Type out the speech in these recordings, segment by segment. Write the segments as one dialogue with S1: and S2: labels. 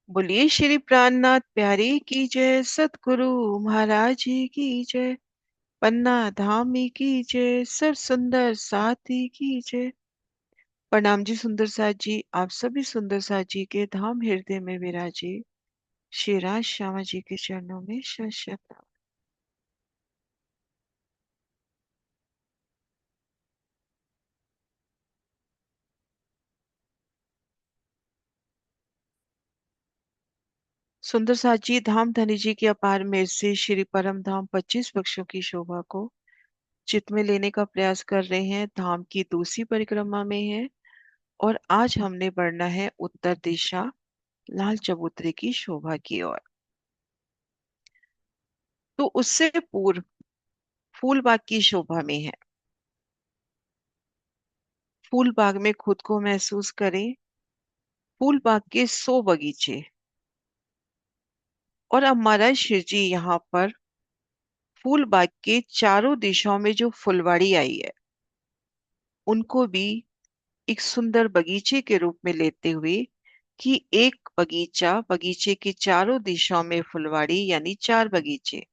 S1: बोलिए श्री प्राणनाथ प्यारे की जय, सतगुरु महाराज जी की जय, पन्ना धामी की जय, सर सुंदर साथी की जय। प्रणाम जी सुंदर साथ जी, आप सभी सुंदर साथ जी के धाम हृदय में विराजे श्री राज श्यामा जी के चरणों में शत शत नमन। सुंदर साथ जी, धाम धनी जी की अपार मेहर से श्री परम धाम 25 वृक्षों की शोभा को चित्त में लेने का प्रयास कर रहे हैं। धाम की दूसरी परिक्रमा में है और आज हमने बढ़ना है उत्तर दिशा लाल चबूतरे की शोभा की ओर। तो उससे पूर्व फूलबाग की शोभा में है। फूलबाग में खुद को महसूस करें। फूलबाग के 100 बगीचे और अब महाराज शिव जी यहाँ पर फूलबाग के चारों दिशाओं में जो फुलवाड़ी आई है उनको भी एक सुंदर बगीचे के रूप में लेते हुए कि एक बगीचा, बगीचे की चारों दिशाओं में फुलवाड़ी यानी 4 बगीचे,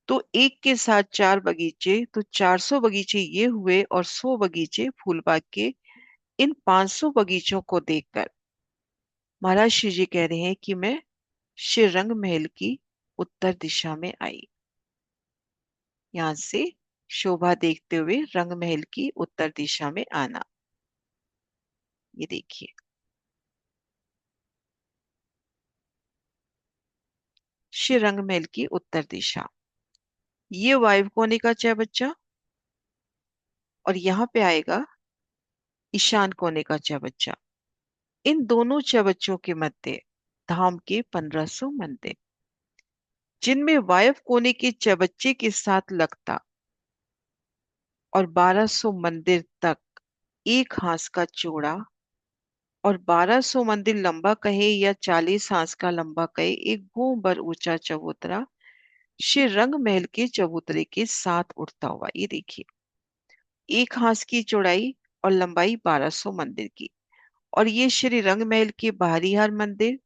S1: तो एक के साथ 4 बगीचे तो 400 बगीचे ये हुए और 100 बगीचे फूलबाग के। इन 500 बगीचों को देखकर महाराज श्री जी कह रहे हैं कि मैं श्री रंग महल की उत्तर दिशा में आई। यहां से शोभा देखते हुए रंग महल की उत्तर दिशा में आना। ये देखिए, श्री रंग महल की उत्तर दिशा, ये वायु कोने का चाय बच्चा और यहाँ पे आएगा ईशान कोने का चाय बच्चा। इन दोनों चबच्चों के मध्य धाम के 1500 मंदिर, जिनमें वायव कोने के चबच्चे के साथ लगता और 1200 मंदिर तक एक हाथ का चौड़ा और 1200 मंदिर लंबा कहे या 40 हाथ का लंबा कहे एक भूम भर ऊंचा चबूतरा श्री रंग महल के चबूतरे के साथ उठता हुआ। ये देखिए, एक हाथ की चौड़ाई और लंबाई 1200 मंदिर की, और ये श्री रंग महल के बाहरी हर मंदिर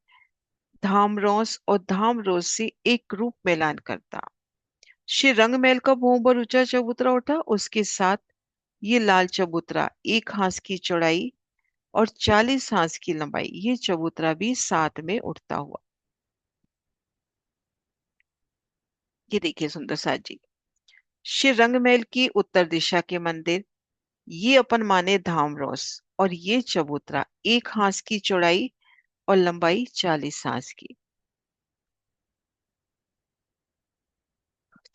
S1: धामरोस और धामरोस से एक रूप मिलान करता। श्री रंग महल का भूम भर ऊंचा चबूतरा उठा, उसके साथ ये लाल चबूतरा एक हाथ की चौड़ाई और 40 हाथ की लंबाई, ये चबूतरा भी साथ में उठता हुआ। ये देखिए सुंदर साथ जी, श्री रंग महल की उत्तर दिशा के मंदिर, ये अपन माने धामरोस, और ये चबूतरा एक हाथ की चौड़ाई और लंबाई 40 हाथ की।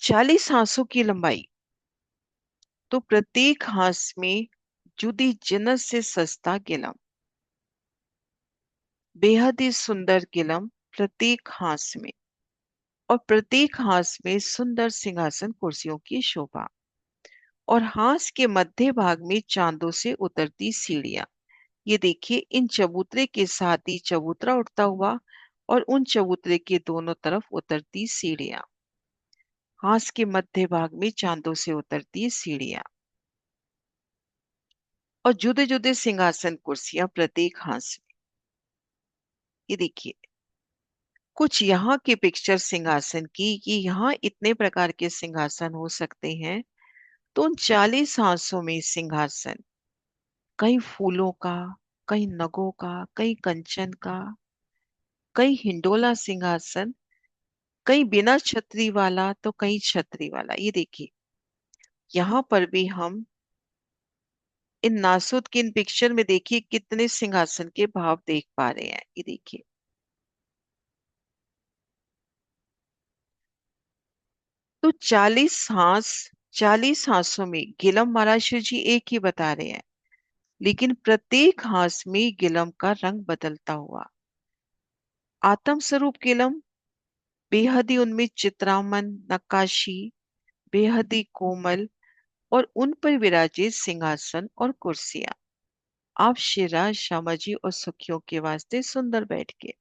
S1: 40 हाथों की लंबाई, तो प्रत्येक हाथ में जुदी जिन्नत से सस्ता गिलम, बेहद ही सुंदर गिलम प्रत्येक हाथ में, और प्रत्येक हाथ में सुंदर सिंहासन कुर्सियों की शोभा, और हाथ के मध्य भाग में चांदों से उतरती सीढ़ियां। ये देखिए, इन चबूतरे के साथ ही चबूतरा उठता हुआ और उन चबूतरे के दोनों तरफ उतरती सीढ़ियां, हाथ के मध्य भाग में चांदों से उतरती सीढ़ियां और जुदे जुदे सिंहासन कुर्सियां प्रत्येक हाथ में। ये देखिए, कुछ यहाँ के पिक्चर सिंहासन की कि यहाँ इतने प्रकार के सिंहासन हो सकते हैं। तो उन 40 हाथों में सिंहासन कई फूलों का, कई नगों का, कई कंचन का, कई हिंडोला सिंहासन, कई बिना छतरी वाला तो कई छतरी वाला। ये देखिए, यहाँ पर भी हम इन नासुद के इन पिक्चर में देखिए कितने सिंहासन के भाव देख पा रहे हैं। ये देखिए, तो 40 हाथों में गिलम महाराज शिव जी एक ही बता रहे हैं, लेकिन प्रत्येक हाथ में गिलम का रंग बदलता हुआ। आत्म स्वरूप गिलम बेहद ही उनमें चित्रामन नक्काशी, बेहद ही कोमल, और उन पर विराजे सिंहासन और कुर्सियां। आप शिरा श्यामा जी और सुखियों के वास्ते सुंदर बैठ के,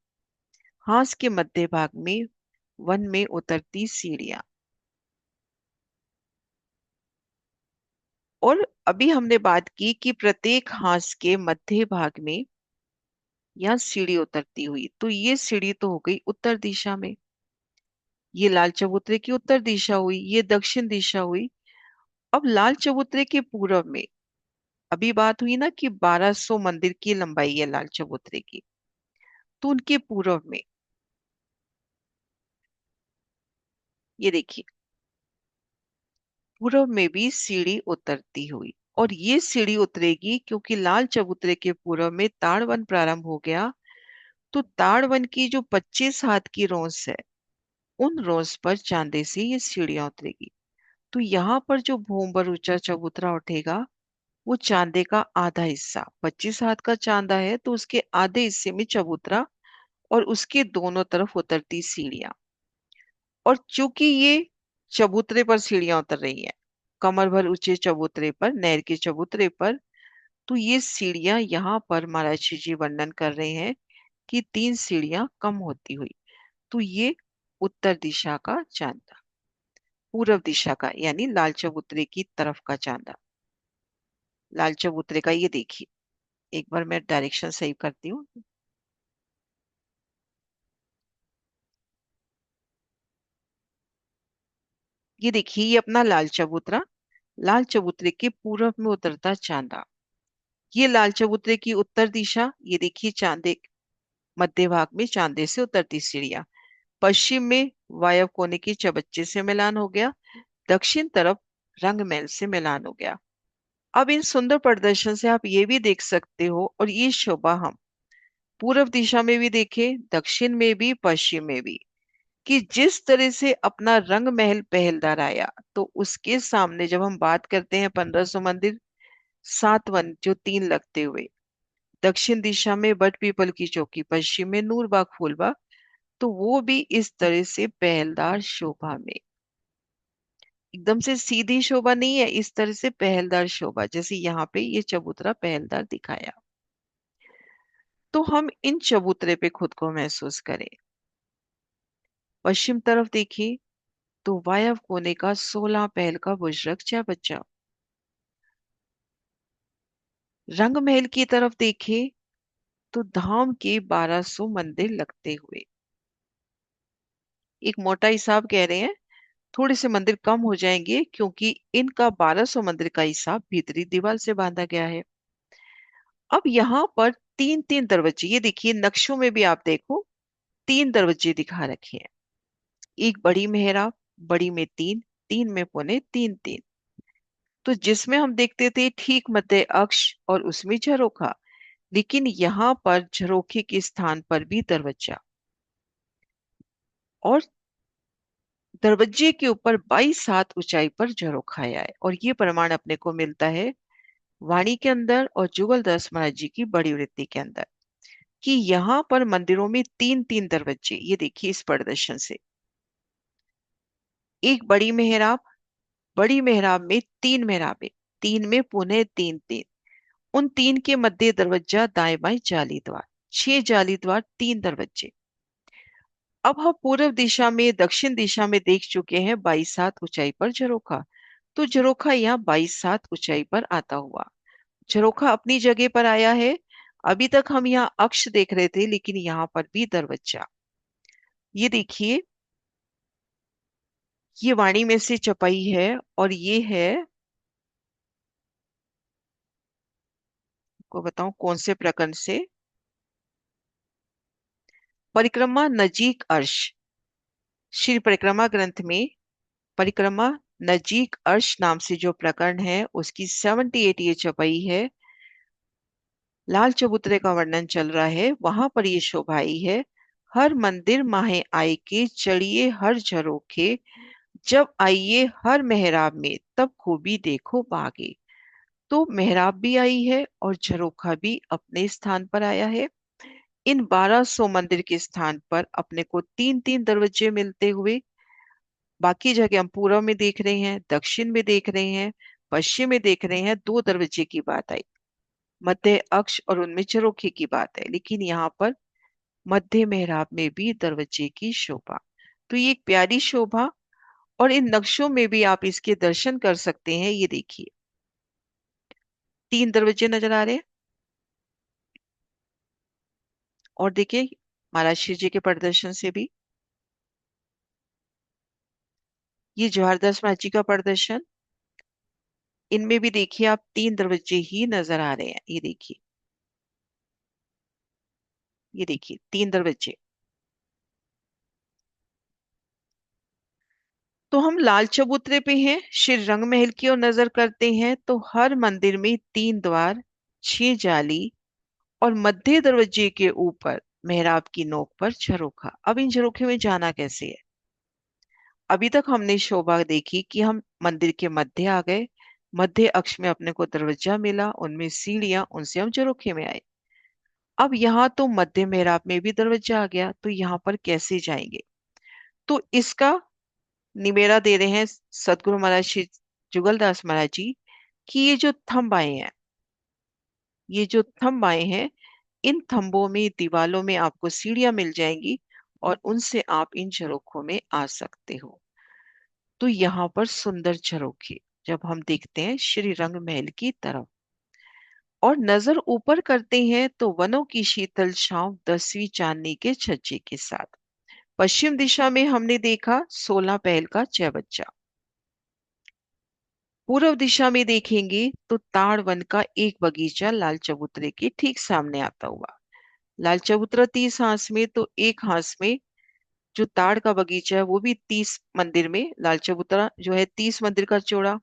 S1: हाथ के मध्य भाग में वन में उतरती सीढ़ियां, और अभी हमने बात की कि प्रत्येक हाथ के मध्य भाग में यहाँ सीढ़ी उतरती हुई, तो ये सीढ़ी तो हो गई उत्तर दिशा में। ये लाल चबूतरे की उत्तर दिशा हुई, ये दक्षिण दिशा हुई। अब लाल चबूतरे के पूर्व में, अभी बात हुई ना कि 1200 मंदिर की लंबाई है लाल चबूतरे की, तो उनके पूर्व में ये देखिए, पूर्व में भी सीढ़ी उतरती हुई। और ये सीढ़ी उतरेगी क्योंकि लाल चबूतरे के पूर्व में ताड़वन प्रारंभ हो गया। तो ताड़वन की जो 25 हाथ की रोस है, उन रोस पर चांदे से ये सीढ़ियां उतरेगी। तो यहाँ पर जो भूमभर ऊंचा चबूतरा उठेगा, वो चांदे का आधा हिस्सा, 25 हाथ का चांदा है तो उसके आधे हिस्से में चबूतरा और उसके दोनों तरफ उतरती सीढ़ियां। और चूंकि ये चबूतरे पर सीढ़ियां उतर रही हैं, कमर भर ऊंचे चबूतरे पर, नहर के चबूतरे पर, तो ये सीढ़ियां यहाँ पर महाराज जी वर्णन कर रहे हैं कि 3 सीढ़ियां कम होती हुई। तो ये उत्तर दिशा का चांदा, पूर्व दिशा का यानी लाल चबूतरे की तरफ का चांदा, लाल चबूतरे का। ये देखिए, एक बार मैं डायरेक्शन सही करती हूँ। ये देखिए, ये अपना लाल चबूतरा, लाल चबूतरे के पूर्व में उतरता चांदा। ये लाल चबूतरे की उत्तर दिशा, ये देखिए चांदे, मध्य भाग में चांदे से उतरती सीढ़ियां। पश्चिम में वायव कोने के चबच्चे से मिलान हो गया, दक्षिण तरफ रंगमहल से मिलान हो गया। अब इन सुंदर प्रदर्शन से आप ये भी देख सकते हो, और ये शोभा हम पूर्व दिशा में भी देखें, दक्षिण में भी, पश्चिम में भी, कि जिस तरह से अपना रंग महल पहलदार आया, तो उसके सामने जब हम बात करते हैं 1500 मंदिर, 7 वन जो 3 लगते हुए, दक्षिण दिशा में बट पीपल की चौकी, पश्चिम में नूरबाग फूलबाग, तो वो भी इस तरह से पहलदार शोभा में, एकदम से सीधी शोभा नहीं है, इस तरह से पहलदार शोभा, जैसे यहाँ पे ये चबूतरा पहलदार दिखाया। तो हम इन चबूतरे पे खुद को महसूस करें। पश्चिम तरफ देखिए, तो वायव कोने का 16 पहल का बुजरक चा बच्चा। रंग महल की तरफ देखें, तो धाम के 1200 मंदिर लगते हुए। एक मोटा हिसाब कह रहे हैं, थोड़े से मंदिर कम हो जाएंगे क्योंकि इनका 1200 मंदिर का हिसाब भीतरी दीवार से बांधा गया है। अब यहाँ पर 3 3 दरवाजे, ये देखिए नक्शों में भी आप देखो, 3 दरवाजे दिखा रखे हैं। एक बड़ी मेहराब, बड़ी में 3, 3 में पौने 3 3, तो जिसमें हम देखते थे ठीक मध्य अक्ष और उसमें झरोखा, लेकिन यहाँ पर झरोखे के स्थान पर भी दरवाजा, और दरवाजे के ऊपर 22 हाथ ऊंचाई पर झरोखा आया है। और ये प्रमाण अपने को मिलता है वाणी के अंदर और जुगलदास महाराज जी की बड़ी वृत्ति के अंदर, कि यहाँ पर मंदिरों में 3 3 दरवाजे, ये देखिए इस प्रदर्शन से। एक बड़ी मेहराब में 3 मेहराबें, 3 में पुनः 3 3, उन 3 के मध्य दरवाजा, दाएं बाएं जाली द्वार, 6 जाली द्वार, 3 दरवाजे। अब हम पूर्व दिशा में, दक्षिण दिशा में देख चुके हैं 22 हाथ ऊंचाई पर झरोखा, तो झरोखा यहाँ 22 हाथ ऊंचाई पर आता हुआ, झरोखा अपनी जगह पर आया है। अभी तक हम यहाँ अक्ष देख रहे थे, लेकिन यहाँ पर भी दरवाजा, ये देखिए, ये वाणी में से चपाई है, और ये है, को बताऊं कौन से प्रकरण से, परिक्रमा नजीक अर्श, श्री परिक्रमा ग्रंथ में परिक्रमा नजीक अर्श नाम से जो प्रकरण है, उसकी 78 ये चपाई है। लाल चबूतरे का वर्णन चल रहा है, वहां पर ये शोभा आई है। हर मंदिर माहे आए के चढ़िए हर झरोखे, जब आइए हर मेहराब में तब खूबी देखो बागे। तो मेहराब भी आई है और झरोखा भी अपने स्थान पर आया है। इन 1200 मंदिर के स्थान पर अपने को 3 3 दरवाजे मिलते हुए, बाकी जगह हम पूर्व में देख रहे हैं, दक्षिण में देख रहे हैं, पश्चिम में देख रहे हैं, 2 दरवाजे की बात आई, मध्य अक्ष और उनमें झरोखे की बात है, लेकिन यहाँ पर मध्य मेहराब में भी दरवाजे की शोभा। तो ये एक प्यारी शोभा, और इन नक्शों में भी आप इसके दर्शन कर सकते हैं। ये देखिए, 3 दरवाजे नजर आ रहे हैं। और देखिए महाराज जी के प्रदर्शन से भी, ये जवाहरदास महाराज जी का प्रदर्शन, इनमें भी देखिए आप तीन दरवाजे ही नजर आ रहे हैं। ये देखिए तीन दरवाजे। तो हम लाल चबूतरे पे हैं, श्री रंग महल की ओर नजर करते हैं तो हर मंदिर में तीन द्वार, छह जाली, और मध्य दरवाजे के ऊपर मेहराब की नोक पर झरोखा। अब इन झरोखे में जाना कैसे है? अभी तक हमने शोभा देखी कि हम मंदिर के मध्य आ गए, मध्य अक्ष में अपने को दरवाजा मिला, उनमें सीढ़ियां, उनसे हम झरोखे में आए। अब यहाँ तो मध्य मेहराब में भी दरवाजा आ गया, तो यहाँ पर कैसे जाएंगे? तो इसका निबेरा दे रहे हैं सदगुरु महाराज श्री जुगलदास महाराज जी कि ये जो थंब आए हैं, ये जो थंब आए हैं, इन थंबों में, दीवालों में आपको सीढ़ियां मिल जाएंगी और उनसे आप इन झरोखों में आ सकते हो। तो यहाँ पर सुंदर झरोखे, जब हम देखते हैं श्री रंग महल की तरफ और नजर ऊपर करते हैं तो वनों की शीतल छांव 10वीं चांदनी के छज्जे के साथ। पश्चिम दिशा में हमने देखा 16 पहल का चौबच्चा। पूर्व दिशा में देखेंगे तो ताड़ वन का एक बगीचा लाल चबूतरे के ठीक सामने आता हुआ। लाल चबूतरा 30 हांस में, तो एक हांस में जो ताड़ का बगीचा है वो भी 30 मंदिर में, लाल चबूतरा जो है 30 मंदिर का चौड़ा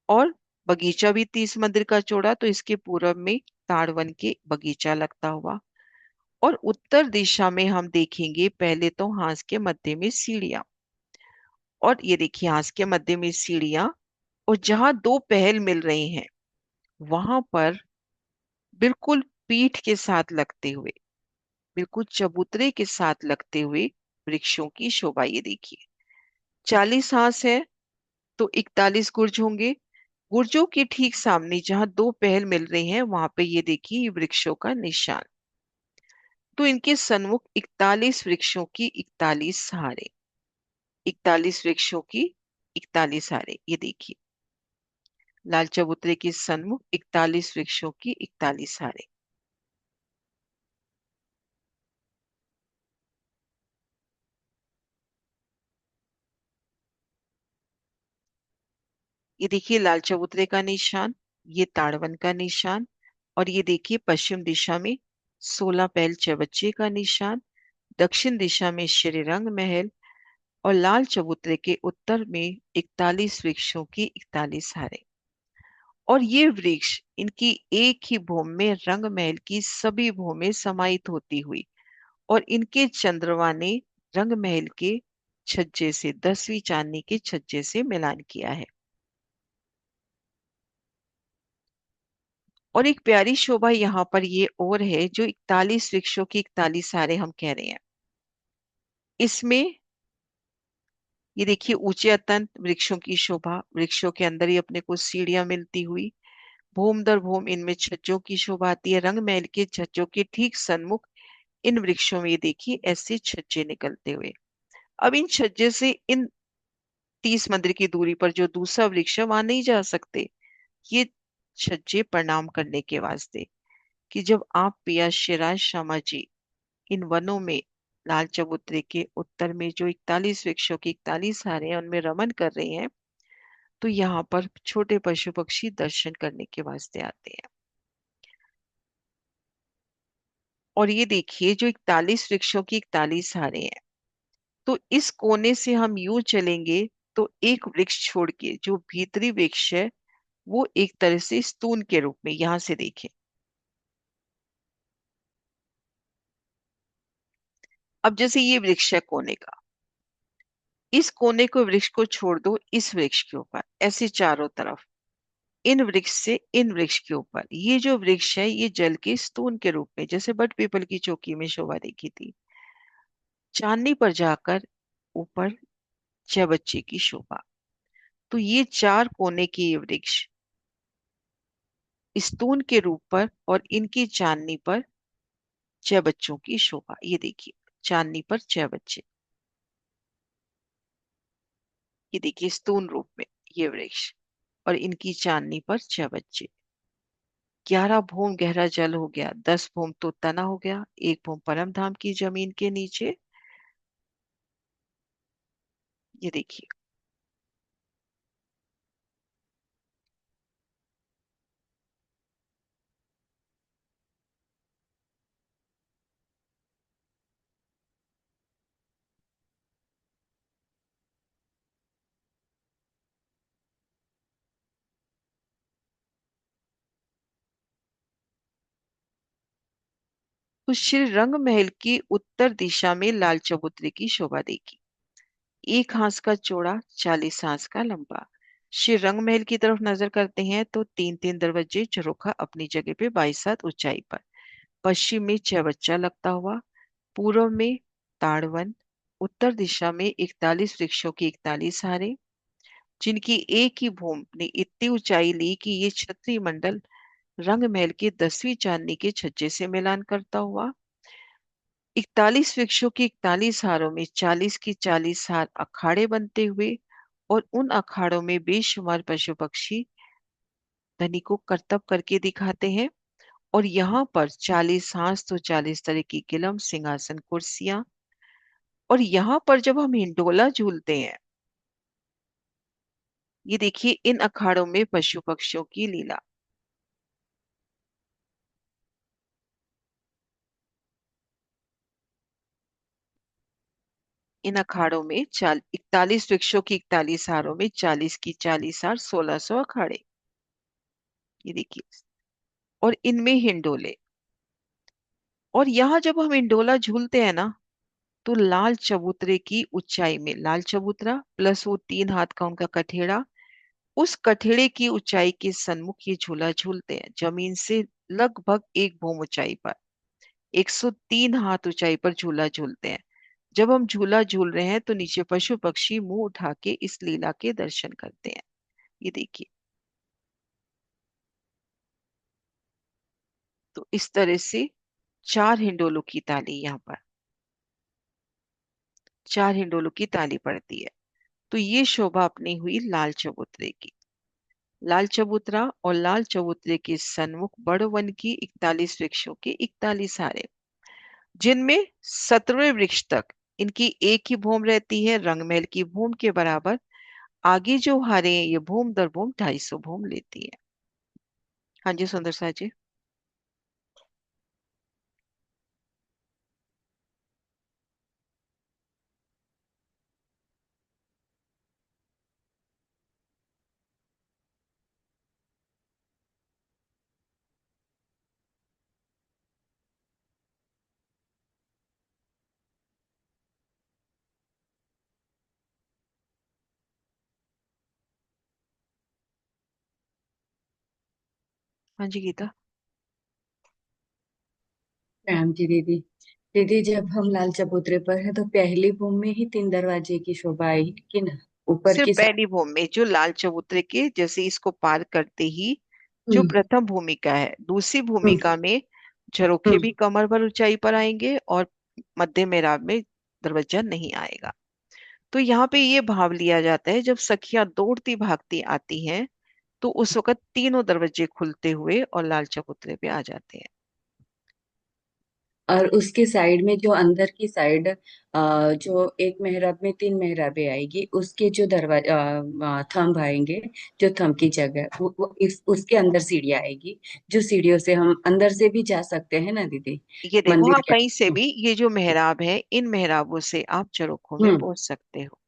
S1: और बगीचा भी 30 मंदिर का चौड़ा, तो इसके पूरब में ताड़ वन के बगीचा लगता हुआ। और उत्तर दिशा में हम देखेंगे पहले तो हांस के मध्य में सीढ़ियां, और ये देखिए हांस के मध्य में सीढ़ियां, और जहां दो पहल मिल रही हैं वहां पर बिल्कुल पीठ के साथ लगते हुए, बिल्कुल चबूतरे के साथ लगते हुए वृक्षों की शोभा। ये देखिए 40 हांस है तो 41 गुर्ज होंगे। गुर्जों के ठीक सामने जहां दो पहल मिल रही हैं वहां पे ये देखिए ये वृक्षों का निशान। तो इनके सन्मुख 41 वृक्षों की 41 हारे, 41 वृक्षों की 41 हारे। ये देखिए लाल चबूतरे के सन्मुख 41 वृक्षों की 41 हारे। ये देखिए लाल चबूतरे का निशान, ये ताड़वन का निशान, और ये देखिए पश्चिम दिशा में 16 पहल चबच्चे का निशान, दक्षिण दिशा में श्री रंग महल, और लाल चबूतरे के उत्तर में 41 वृक्षों की 41 हारे। और ये वृक्ष इनकी एक ही भूमि में रंग महल की सभी भूमि समाहित होती हुई, और इनके चंद्रमा ने रंग महल के छज्जे से, 10वीं चांदनी के छज्जे से मिलान किया है। और एक प्यारी शोभा यहाँ पर ये और है, जो 41 वृक्षों की 41 हारे हम कह रहे हैं, इसमें ये देखिए ऊंचे अत्यंत वृक्षों की शोभा, वृक्षों के अंदर ही अपने को सीढ़ियां मिलती हुई, भूम दर भूम इनमें छज्जों की शोभा आती है। रंग महल के छज्जों के ठीक सन्मुख इन वृक्षों में ये देखिए ऐसे छज्जे निकलते हुए। अब इन छज्जे से इन 30 मंदिर की दूरी पर जो दूसरा वृक्ष है वहां नहीं जा सकते। ये छज्जे प्रणाम करने के वास्ते, कि जब आप पिया शिराज शर्मा जी इन वनों में लाल चबूतरे के उत्तर में जो 41 वृक्षों की 41 हारे हैं उनमें रमन कर रहे हैं, तो यहाँ पर छोटे पशु पक्षी दर्शन करने के वास्ते आते हैं। और ये देखिए जो 41 वृक्षों की 41 हारे हैं, तो इस कोने से हम यूं चलेंगे तो एक वृक्ष छोड़ के जो भीतरी वृक्ष है वो एक तरह से स्तून के रूप में, यहां से देखें। अब जैसे ये वृक्ष है कोने का, इस कोने को वृक्ष को छोड़ दो इस वृक्ष के ऊपर, ऐसे चारों तरफ इन वृक्ष से इन वृक्ष के ऊपर, ये जो वृक्ष है ये जल के स्तून के रूप में, जैसे बट पीपल की चौकी में शोभा देखी थी, चांदनी पर जाकर ऊपर छह बच्चे की शोभा। तो ये चार कोने के ये वृक्ष स्तून के रूप पर और इनकी चांदनी पर छह बच्चों की शोभा। ये देखिए चांदनी पर छह बच्चे, ये देखिए स्तून रूप में ये वृक्ष, और इनकी चांदनी पर छह बच्चे। 11 भूम गहरा जल हो गया, 10 भूम तो तना हो गया, 1 भूम परम धाम की जमीन के नीचे। ये देखिए, तो श्री रंग महल की उत्तर दिशा में लाल चबूतरे की शोभा देगी। 1 हाथ का चौड़ा, 40 हाथ का लंबा। श्री रंग महल की तरफ नजर करते हैं तो तीन तीन दरवाजे चरोखा अपनी जगह पे 22 हाथ ऊंचाई पर। पश्चिम में चौबच्चा लगता हुआ, पूर्व में ताड़वन, उत्तर दिशा में 41 वृक्षों की 41 हारें, जिनकी एक ही भूमि ने इतनी ऊंचाई ली कि ये छतरी मंडल रंग महल के 10वीं चांदनी के छज्जे से मिलान करता हुआ। 41 वृक्षों की 41 हारों में 40 की 40 हार अखाड़े बनते हुए, और उन अखाड़ों में बेशुमार पशु पक्षी धनी को करतब करके दिखाते हैं। और यहाँ पर 40 हांस तो 40 तरह की किलम, सिंहासन, कुर्सियां। और यहाँ पर जब हम हिंडोला झूलते हैं, ये देखिए इन अखाड़ों में पशु पक्षियों की लीला। इन अखाड़ों में 41 वृक्षों की 41 हारों में 40 की 40 हार, 1600 अखाड़े। ये देखिए, और इनमें हिंडोले। और यहाँ जब हम हिंडोला झूलते हैं ना, तो लाल चबूतरे की ऊंचाई में लाल चबूतरा प्लस वो 3 हाथ का उनका कठेड़ा, उस कठेड़े की ऊंचाई के सन्मुख ये झूला झूलते हैं, जमीन से लगभग 1 भूम ऊंचाई पर, 103 हाथ ऊंचाई पर झूला झूलते हैं। जब हम झूला झूल रहे हैं तो नीचे पशु पक्षी मुंह उठा के इस लीला के दर्शन करते हैं। ये देखिए, तो इस तरह से 4 हिंडोलों की ताली, यहाँ पर 4 हिंडोलों की ताली पड़ती है। तो ये शोभा अपनी हुई लाल चबूतरे की। लाल चबूतरा और लाल चबूतरे के सन्मुख बड़ वन की 41 वृक्षों के 41 हारे, जिनमें 17वें वृक्ष तक इनकी एक ही भूम रहती है, रंगमहल की भूम के बराबर। आगे जो हारे हैं ये भूम दर भूम 250 भूम लेती है। हाँ जी सुंदर सा जी। हाँ जी गीता।
S2: राम जी दीदी। दीदी, जब हम लाल चबूतरे पर है तो पहली भूमि में ही 3 दरवाजे की शोभा आई, लेकिन ऊपर
S1: सिर्फ
S2: की साइड।
S1: पहली भूमि में जो लाल चबूतरे के जैसे इसको पार करते ही जो
S2: हम्म।
S1: प्रथम भूमिका है, दूसरी
S2: हम्म।
S1: भूमिका में झरोखे
S2: हम्म।
S1: भी कमर भर ऊंचाई पर आएंगे, और मध्य मेराब में दरवाजा नहीं आएगा। तो यहाँ पे ये भाव लिया जाता है, जब सखियां दौड़ती भागती आती हैं तो उस वक्त तीनों दरवाजे खुलते हुए और लाल चबूतरे पे आ जाते हैं।
S2: और उसके साइड में जो अंदर की साइड, जो एक मेहराब में 3 मेहराबें आएगी, उसके जो दरवाजा थंब आएंगे, जो थंब की जगह वो इस उसके अंदर सीढ़ियाँ आएगी, जो सीढ़ियों से हम अंदर से भी जा सकते हैं ना दीदी,
S1: ये देखो,
S2: मंदिर
S1: हाँ
S2: के
S1: कहीं से
S2: अंदर।
S1: भी ये जो मेहराब है, इन मेहराबों से आप चरोखों में
S2: हम्म।
S1: पहुंच सकते हो।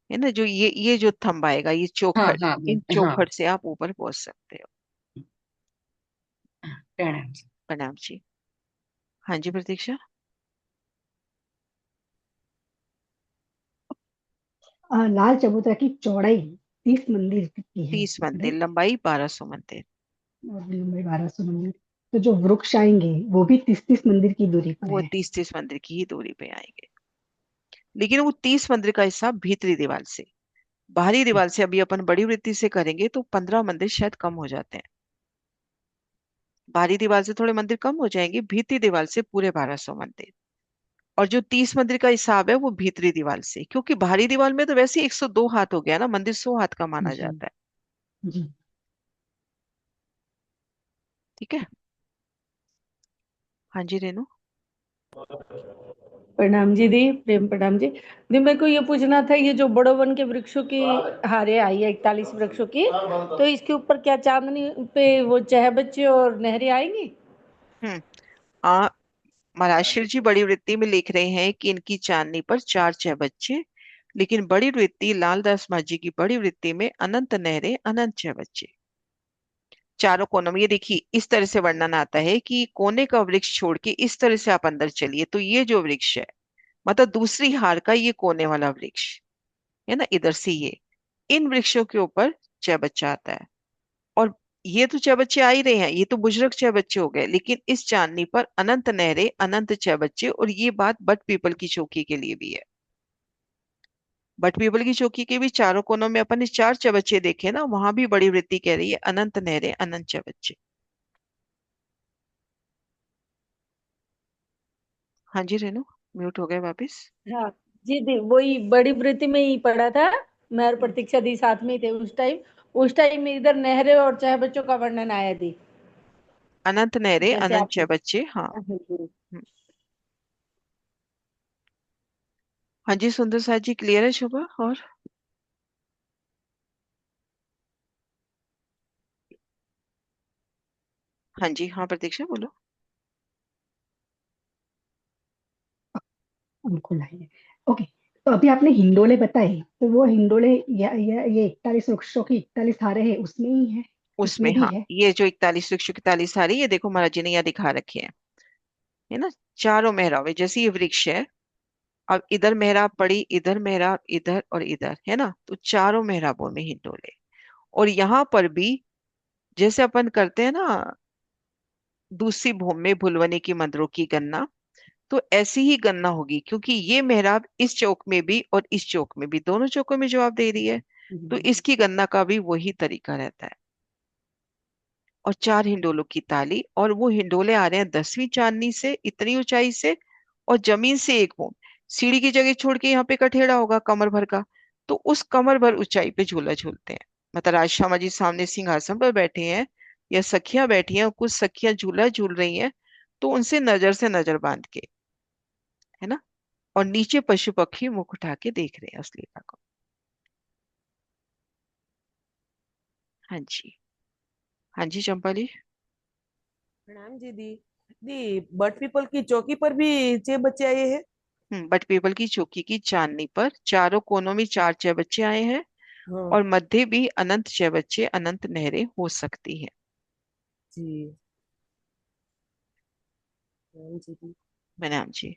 S1: है ना, जो ये जो थंब आएगा, ये
S2: हाँ
S1: चौखट,
S2: हाँ
S1: इन
S2: हाँ।
S1: चौखट से आप ऊपर पहुंच सकते हो।
S2: प्रणाम जी।
S1: प्रणाम जी। हाँ जी प्रतीक्षा।
S3: लाल चबूतरा की चौड़ाई 30 मंदिर की है,
S1: 30 मंदिर,
S3: राइट।
S1: लंबाई 1200 मंदिर।
S3: और लंबाई 1200 मंदिर। तो जो वृक्ष आएंगे वो भी 30 30 मंदिर की दूरी पर
S1: वो
S3: है।
S1: 30 मंदिर की ही दूरी पे आएंगे, लेकिन वो 30 मंदिर का हिसाब भीतरी दीवार से। बाहरी दीवार से अभी अपन बड़ी वृत्ति से करेंगे तो 15 मंदिर शायद कम हो जाते हैं। बाहरी दीवार से थोड़े मंदिर कम हो जाएंगे, भीतरी दीवार से पूरे 1200 मंदिर। और जो 30 मंदिर का हिसाब है वो भीतरी दीवार से, क्योंकि बाहरी दीवार में तो वैसे 102 हाथ हो गया ना, मंदिर 100 हाथ का माना
S3: जी।
S1: जाता है।
S3: जी।
S1: ठीक है। हाँ जी रेनू।
S4: प्रणाम जी दी, प्रेम प्रणाम जी। दी मेरे को ये पूछना था, ये जो बड़ो वन के वृक्षों की हारे आई है 41 वृक्षों की, तो इसके ऊपर क्या चांदनी पे वो चह बच्चे और नहरें आएंगी?
S1: हम्म। आ महाराष्ट्र जी बड़ी वृत्ति में लिख रहे हैं कि इनकी चांदनी पर चार छह बच्चे, लेकिन बड़ी वृत्ति लालदास माझी की बड़ी वृत्ति में अनंत नहरें अनंत छह बच्चे। चारों कोनों में ये देखिए इस तरह से वर्णन आता है कि कोने का वृक्ष छोड़ के इस तरह से आप अंदर चलिए तो ये जो वृक्ष है, मतलब दूसरी हार का ये कोने वाला वृक्ष है ना, इधर से ये इन वृक्षों के ऊपर छह बच्चा आता है। और ये तो छह बच्चे आ ही रहे हैं, ये तो बुजुर्ग छह बच्चे हो गए, लेकिन इस चांदनी पर अनंत नहरें अनंत छह बच्चे। और ये बात बट पीपल की चौकी के लिए भी है। बट पीपल की चौकी के भी चारों कोनों में अपन ने चार चबच्चे देखे ना, वहां भी बड़ी वृत्ति कह रही है अनंत नहरें अनंत चबच्चे। हाँ जी रेनू, म्यूट हो गए वापिस।
S4: हाँ जी दी, वही बड़ी वृत्ति में ही पढ़ा था मैं और
S1: हम्म,
S4: प्रतीक्षा दी, साथ में ही थे उस टाइम इधर नहरें और चह बच्चों का वर्णन आया दी।
S1: अनंत नहरें
S4: जैसे
S1: अनंत
S4: आपने
S1: चबच्चे, हाँ। हम्म, हाँ जी सुंदर साथ जी, क्लियर है शुभा? और हाँ जी, हाँ प्रतीक्षा बोलो।
S3: हमको लाइए। ओके। तो अभी आपने हिंडोले बताए, तो वो हिंडोले या ये 41 वृक्षों की 41 हारे हैं उसमें ही है?
S1: उसमें
S3: इसमें भी
S1: हाँ,
S3: है?
S1: ये जो 41 वृक्ष की 41 सारी, ये देखो महाराज जी ने यहाँ दिखा रखे हैं, है ना। चारों मेहराब है, जैसे ये वृक्ष है, अब इधर मेहराब पड़ी, इधर मेहराब, इधर और इधर, है ना, तो चारों मेहराबों में हिंडोले। और यहाँ पर भी जैसे अपन करते हैं ना दूसरी भूमि में भुलवने की मंदिरों की गणना, तो ऐसी ही गणना होगी, क्योंकि ये मेहराब इस चौक में भी और इस चौक में भी, दोनों चौकों में जवाब दे रही है, तो इसकी गणना का भी वही तरीका रहता है। और चार हिंडोलों की ताली, और वो हिंडोले आ रहे हैं 10वीं चांदनी से, इतनी ऊंचाई से, और जमीन से एक फुट। सीढ़ी की जगह छोड़ के यहाँ पे कठेड़ा होगा कमर भर का, तो उस कमर भर ऊंचाई पे झूला झूलते हैं। मतलब राजश्यामा जी सामने सिंहासन पर बैठे हैं, या सखियां बैठी हैं, कुछ सखियां झूला झूल रही हैं, तो उनसे नजर से नजर बांध के, है ना। और नीचे पशु पक्षी मुख उठा के देख रहे हैं उस लीला को। हाँ जी। हाँ जी चंपा जी।
S5: प्रणाम जी दी। दी, बट पीपल की चौकी पर भी 6 बच्चे आए हैं।
S1: बट पीपल की चौकी की चांदनी पर चारों कोनों में चार छह बच्चे आए हैं,
S5: हाँ
S1: और मध्य भी अनंत छह बच्चे अनंत नहरें हो सकती हैं।
S5: जी। प्रणाम जी दी।
S1: मैंने हाँ जी।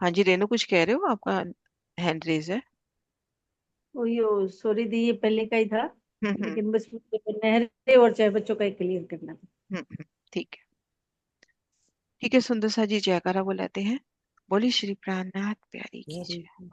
S1: हाँ जी रेनू कुछ कह रहे हो, आपका हैंड रेज है।
S4: ओ यो सॉरी दी, ये पहले का ही था,
S1: हम्म।
S4: लेकिन बस मुझे नहरें और चह बच्चों का ही क्लियर करना था।
S1: ठीक है। ठीक है सुंदर सा जी, जयकारा बुलाते हैं। बोली श्री प्राणनाथ प्यारी की
S5: जय
S1: जय।
S5: हिंद।